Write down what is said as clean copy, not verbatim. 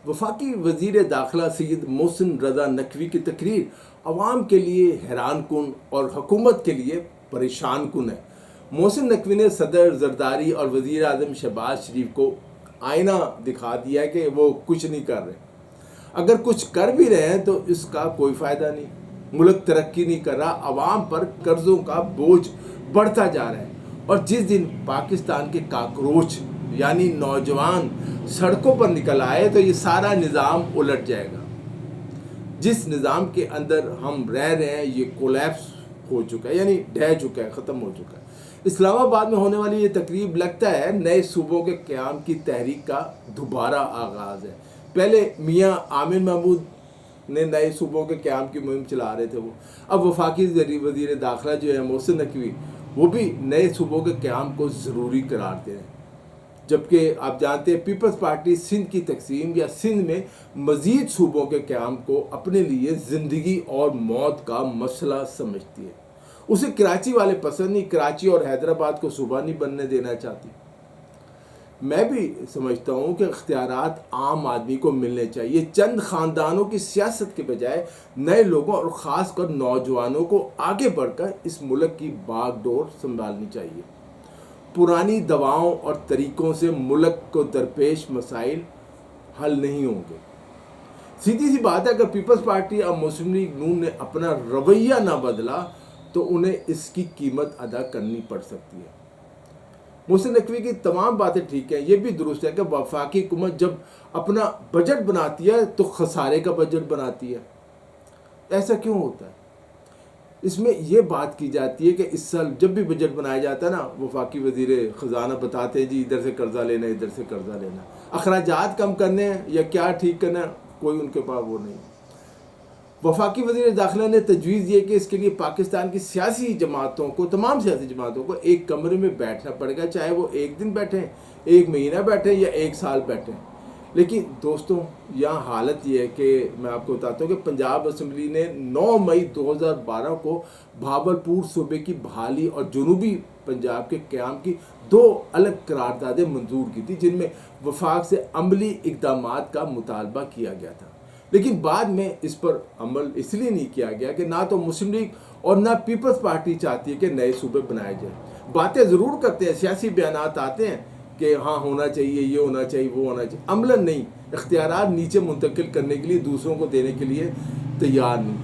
وفاقی وزیر داخلہ سید محسن رضا نقوی کی تقریر عوام کے لیے حیران کن اور حکومت کے لیے پریشان کن ہے۔ محسن نقوی نے صدر زرداری اور وزیر اعظم شہباز شریف کو آئینہ دکھا دیا ہے کہ وہ کچھ نہیں کر رہے۔ اگر کچھ کر بھی رہے ہیں تو اس کا کوئی فائدہ نہیں، ملک ترقی نہیں کر رہا، عوام پر قرضوں کا بوجھ بڑھتا جا رہا ہے، اور جس دن پاکستان کے کاکروچ یعنی نوجوان سڑکوں پر نکل آئے تو یہ سارا نظام الٹ جائے گا۔ جس نظام کے اندر ہم رہ رہے ہیں یہ کولیپس ہو چکا ہے، یعنی ڈھہ چکا ہے، ختم ہو چکا ہے۔ اسلام آباد میں ہونے والی یہ تقریب لگتا ہے نئے صوبوں کے قیام کی تحریک کا دوبارہ آغاز ہے۔ پہلے میاں عامر محمود نے نئے صوبوں کے قیام کی مہم چلا رہے تھے، وہ اب وفاقی وزیر داخلہ جو ہے محسن نقوی وہ بھی نئے صوبوں کے قیام کو ضروری قرار دے رہے ہیں، جبکہ آپ جانتے ہیں پیپلز پارٹی سندھ کی تقسیم یا سندھ میں مزید صوبوں کے قیام کو اپنے لیے زندگی اور موت کا مسئلہ سمجھتی ہے۔ اسے کراچی والے پسند نہیں، کراچی اور حیدرآباد کو صوبہ نہیں بننے دینا چاہتی۔ میں بھی سمجھتا ہوں کہ اختیارات عام آدمی کو ملنے چاہیے، چند خاندانوں کی سیاست کے بجائے نئے لوگوں اور خاص کر نوجوانوں کو آگے بڑھ کر اس ملک کی باغ ڈور سنبھالنی چاہیے۔ پرانی دواؤں اور طریقوں سے ملک کو درپیش مسائل حل نہیں ہوں گے۔ سیدھی سی بات ہے، اگر پیپلز پارٹی اور مسلم لیگ نون نے اپنا رویہ نہ بدلا تو انہیں اس کی قیمت ادا کرنی پڑ سکتی ہے۔ محسن نقوی کی تمام باتیں ٹھیک ہیں، یہ بھی درست ہے کہ وفاقی حکومت جب اپنا بجٹ بناتی ہے تو خسارے کا بجٹ بناتی ہے۔ ایسا کیوں ہوتا ہے؟ اس میں یہ بات کی جاتی ہے کہ اس سال جب بھی بجٹ بنایا جاتا ہے نا، وفاقی وزیر خزانہ بتاتے ہیں جی ادھر سے قرضہ لینا، ادھر سے قرضہ لینا، اخراجات کم کرنے ہیں یا کیا ٹھیک کرنا ہے، کوئی ان کے پاس وہ نہیں۔ وفاقی وزیر داخلہ نے تجویز یہ کہ اس کے لیے پاکستان کی سیاسی جماعتوں کو، تمام سیاسی جماعتوں کو ایک کمرے میں بیٹھنا پڑے گا، چاہے وہ ایک دن بیٹھیں، ایک مہینہ بیٹھیں یا ایک سال بیٹھیں۔ لیکن دوستوں یہاں حالت یہ ہے کہ میں آپ کو بتاتا ہوں کہ پنجاب اسمبلی نے 9 مئی 2012 کو بھاولپور صوبے کی بحالی اور جنوبی پنجاب کے قیام کی 2 الگ قراردادیں منظور کی تھی، جن میں وفاق سے عملی اقدامات کا مطالبہ کیا گیا تھا، لیکن بعد میں اس پر عمل اس لیے نہیں کیا گیا کہ نہ تو مسلم لیگ اور نہ پیپلز پارٹی چاہتی ہے کہ نئے صوبے بنائے جائیں۔ باتیں ضرور کرتے ہیں، سیاسی بیانات آتے ہیں کہ ہاں ہونا چاہیے، یہ ہونا چاہیے، وہ ہونا چاہیے، عملاً نہیں، اختیارات نیچے منتقل کرنے کے لیے، دوسروں کو دینے کے لیے تیار نہیں۔